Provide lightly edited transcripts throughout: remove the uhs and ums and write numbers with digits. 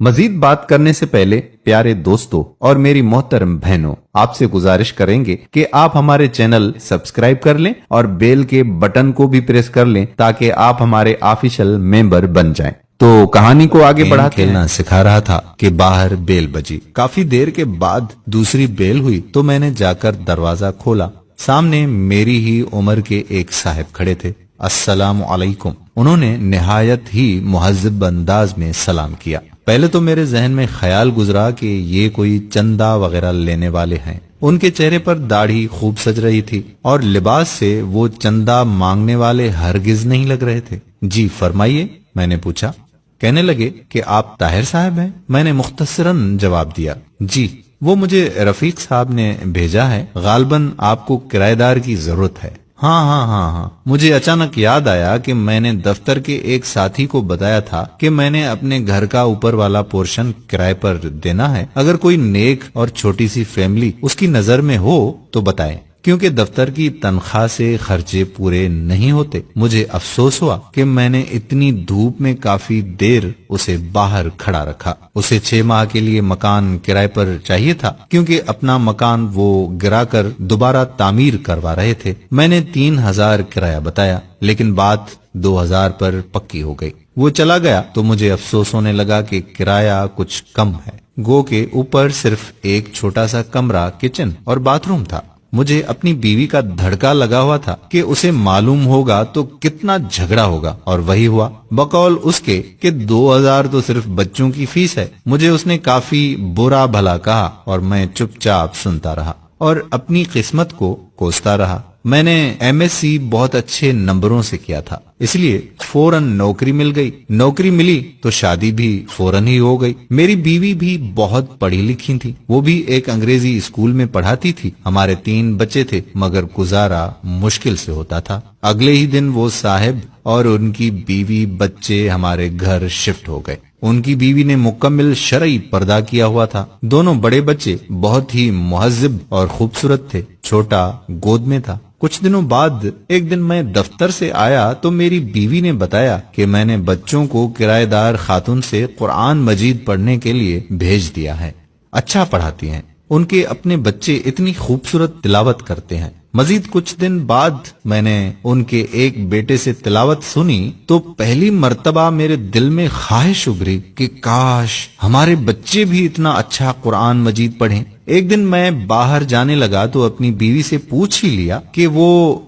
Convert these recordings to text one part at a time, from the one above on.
मजीद बात करने से पहले प्यारे दोस्तों और मेरी मोहतरम बहनों, आपसे गुजारिश करेंगे कि आप हमारे चैनल सब्सक्राइब कर लें और बेल के बटन को भी प्रेस कर लें ताकि आप हमारे ऑफिशियल मेंबर बन जाएं। तो कहानी को आगे बढ़ा खेलना सिखा रहा था कि बाहर बेल बजी। काफी देर के बाद दूसरी बेल हुई तो मैंने जाकर दरवाजा खोला। सामने मेरी ही उम्र के एक साहब खड़े थे। अस्सलामु अलैकुम। उन्होंने निहायत ही मुहज्जब अंदाज में सलाम किया। पहले तो मेरे जहन में ख्याल गुजरा कि ये कोई चंदा वगैरह लेने वाले हैं। उनके चेहरे पर दाढ़ी खूब सज रही थी और लिबास से वो चंदा मांगने वाले हरगिज नहीं लग रहे थे। जी फरमाइए, मैंने पूछा। कहने लगे कि आप ताहिर साहब हैं। मैंने मुख्तसरन जवाब दिया, जी वो मुझे रफीक साहब ने भेजा है, गालबन आपको किराएदार की जरूरत है। हाँ, मुझे अचानक याद आया कि मैंने दफ्तर के एक साथी को बताया था कि मैंने अपने घर का ऊपर वाला पोर्शन किराए पर देना है। अगर कोई नेक और छोटी सी फैमिली उसकी नजर में हो तो बताएं, क्योंकि दफ्तर की तनख्वाह से खर्चे पूरे नहीं होते। मुझे अफसोस हुआ कि मैंने इतनी धूप में काफी देर उसे बाहर खड़ा रखा। उसे 6 माह के लिए मकान किराए पर चाहिए था, क्योंकि अपना मकान वो गिराकर दोबारा तामीर करवा रहे थे। मैंने 3000 किराया बताया, लेकिन बात 2000 पर पक्की हो गई। वो चला गया तो मुझे अफसोस होने लगा कि किराया कुछ कम है। गो के ऊपर सिर्फ एक छोटा सा कमरा, किचन और बाथरूम था। मुझे अपनी बीवी का धड़का लगा हुआ था कि उसे मालूम होगा तो कितना झगड़ा होगा, और वही हुआ। बकौल उसके कि 2000 तो सिर्फ बच्चों की फीस है। मुझे उसने काफी बुरा भला कहा और मैं चुपचाप सुनता रहा और अपनी किस्मत को कोसता रहा। मैंने एमएससी बहुत अच्छे नंबरों से किया था, इसलिए फौरन नौकरी मिल गई। नौकरी मिली तो शादी भी फौरन ही हो गई। मेरी बीवी भी बहुत पढ़ी लिखी थी। वो भी एक अंग्रेजी स्कूल में पढ़ाती थी। हमारे 3 बच्चे थे, मगर गुजारा मुश्किल से होता था। अगले ही दिन वो साहब और उनकी बीवी बच्चे हमारे घर शिफ्ट हो गए। उनकी बीवी ने मुकम्मल शरई पर्दा किया हुआ था। दोनों बड़े बच्चे बहुत ही मुहज्जब और खूबसूरत थे। छोटा गोद में था। कुछ दिनों बाद एक दिन मैं दफ्तर से आया तो मेरी बीवी ने बताया कि मैंने बच्चों को किराएदार खातून से कुरान मजीद पढ़ने के लिए भेज दिया है। अच्छा पढ़ाती हैं। उनके अपने बच्चे इतनी खूबसूरत तिलावत करते हैं। मजीद कुछ दिन बाद मैंने उनके एक बेटे से तिलावत सुनी तो पहली मर्तबा मेरे दिल में ख्वाहिश उभरी कि काश हमारे बच्चे भी इतना अच्छा कुरान मजीद पढ़ें। एक दिन मैं बाहर जाने लगा तो अपनी बीवी से पूछ ही लिया कि वो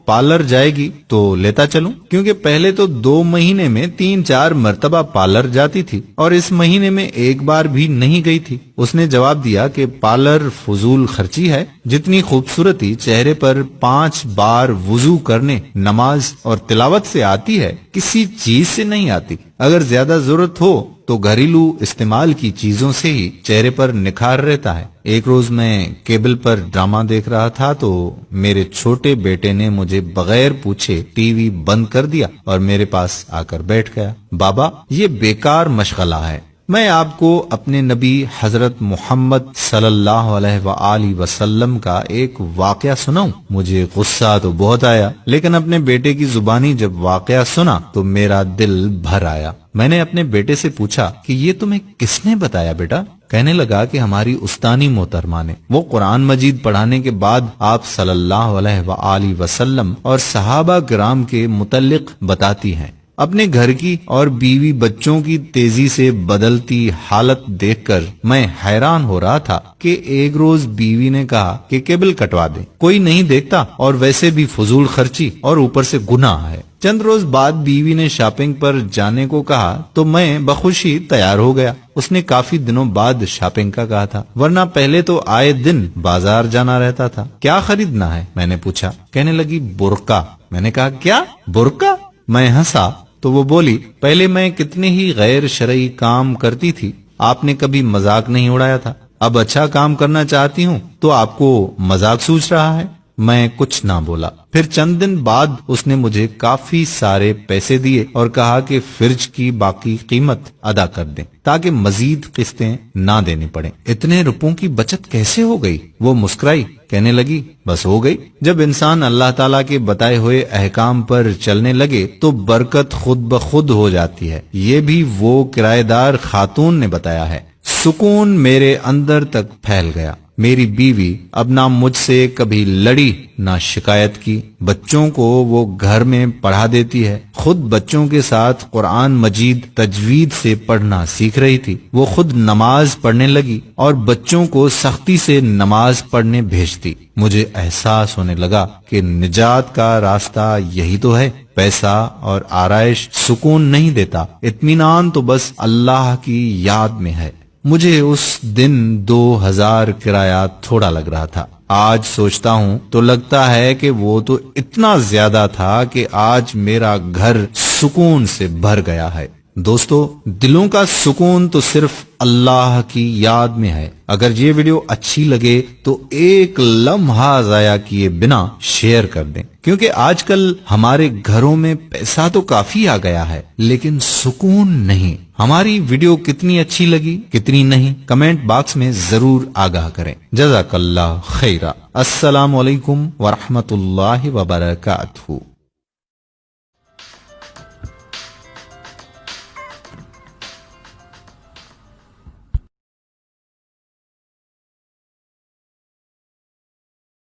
पार्लर जाएगी तो लेता चलूं, क्योंकि पहले तो 2 महीने में 3-4 मर्तबा पार्लर जाती थी और इस महीने में एक बार भी नहीं गई थी। उसने जवाब दिया कि पार्लर फजूल खर्ची है। जितनी खूबसूरती चेहरे पर 5 बार वुजू करने, नमाज और तिलावत से आती है, किसी चीज से नहीं आती। अगर ज्यादा जरूरत हो तो घरेलू इस्तेमाल की चीजों से ही चेहरे पर निखार रहता है। एक रोज मैं केबल पर ड्रामा देख रहा था तो मेरे छोटे बेटे ने मुझे बगैर पूछे टीवी बंद कर दिया और मेरे पास आकर बैठ गया। बाबा, ये बेकार मशगला है। मैं आपको अपने नबी हजरत मोहम्मद सल्लल्लाहु अलैहि वसल्लम का एक वाकया सुनाऊं? मुझे गुस्सा तो बहुत आया, लेकिन अपने बेटे की जुबानी जब वाकया सुना तो मेरा दिल भर आया। मैंने अपने बेटे से पूछा कि ये तुम्हें किसने बताया बेटा? कहने लगा कि हमारी उस्तानी मोहतरमा ने। वो कुरान मजीद पढ़ाने के बाद आप सल्लल्लाहु अलैहि वसल्लम और सहाबा किराम के मुतल्लिक बताती हैं। अपने घर की और बीवी बच्चों की तेजी से बदलती हालत देखकर मैं हैरान हो रहा था कि एक रोज बीवी ने कहा कि केबल कटवा दें, कोई नहीं देखता और वैसे भी फजूल खर्ची और ऊपर से गुनाह है। चंद रोज बाद बीवी ने शॉपिंग पर जाने को कहा तो मैं बखुशी तैयार हो गया। उसने काफी दिनों बाद शॉपिंग का कहा था, वरना पहले तो आए दिन बाजार जाना रहता था। क्या खरीदना है? मैंने पूछा। कहने लगी बुर्का। मैंने कहा क्या बुर्का? मैं हंसा तो वो बोली, पहले मैं कितने ही गैर शरई काम करती थी, आपने कभी मजाक नहीं उड़ाया था। अब अच्छा काम करना चाहती हूँ तो आपको मजाक सूझ रहा है। میں کچھ نہ بولا. پھر چند دن بعد اس نے مجھے کافی سارے پیسے دیے اور کہا کہ فرج کی باقی قیمت ادا کر دیں تاکہ مزید قسطیں نہ دینی پڑیں. اتنے روپوں کی بچت کیسے ہو گئی؟ وہ مسکرائی، کہنے لگی بس ہو گئی. جب انسان اللہ تعالیٰ کے بتائے ہوئے احکام پر چلنے لگے تو برکت خود بخود ہو جاتی ہے. یہ بھی وہ کرایہ دار خاتون نے بتایا ہے. سکون میرے اندر تک پھیل گیا. میری بیوی اب نہ مجھ سے کبھی لڑی نہ شکایت کی. بچوں کو وہ گھر میں پڑھا دیتی ہے. خود بچوں کے ساتھ قرآن مجید تجوید سے پڑھنا سیکھ رہی تھی. وہ خود نماز پڑھنے لگی اور بچوں کو سختی سے نماز پڑھنے بھیجتی. مجھے احساس ہونے لگا کہ نجات کا راستہ یہی تو ہے. پیسہ اور آرائش سکون نہیں دیتا، اطمینان تو بس اللہ کی یاد میں ہے. مجھے اس دن 2000 کرایہ تھوڑا لگ رہا تھا. آج سوچتا ہوں تو لگتا ہے کہ وہ تو اتنا زیادہ تھا کہ آج میرا گھر سکون سے بھر گیا ہے. دوستو، دلوں کا سکون تو صرف اللہ کی یاد میں ہے. اگر یہ ویڈیو اچھی لگے تو ایک لمحہ ضائع کیے بنا شیئر کر دیں، کیونکہ آج کل ہمارے گھروں میں پیسہ تو کافی آ گیا ہے لیکن سکون نہیں. ہماری ویڈیو کتنی اچھی لگی کتنی نہیں کمنٹ باکس میں ضرور آگاہ کریں. جزاک اللہ خیرہ. السلام علیکم ورحمۃ اللہ وبرکاتہ.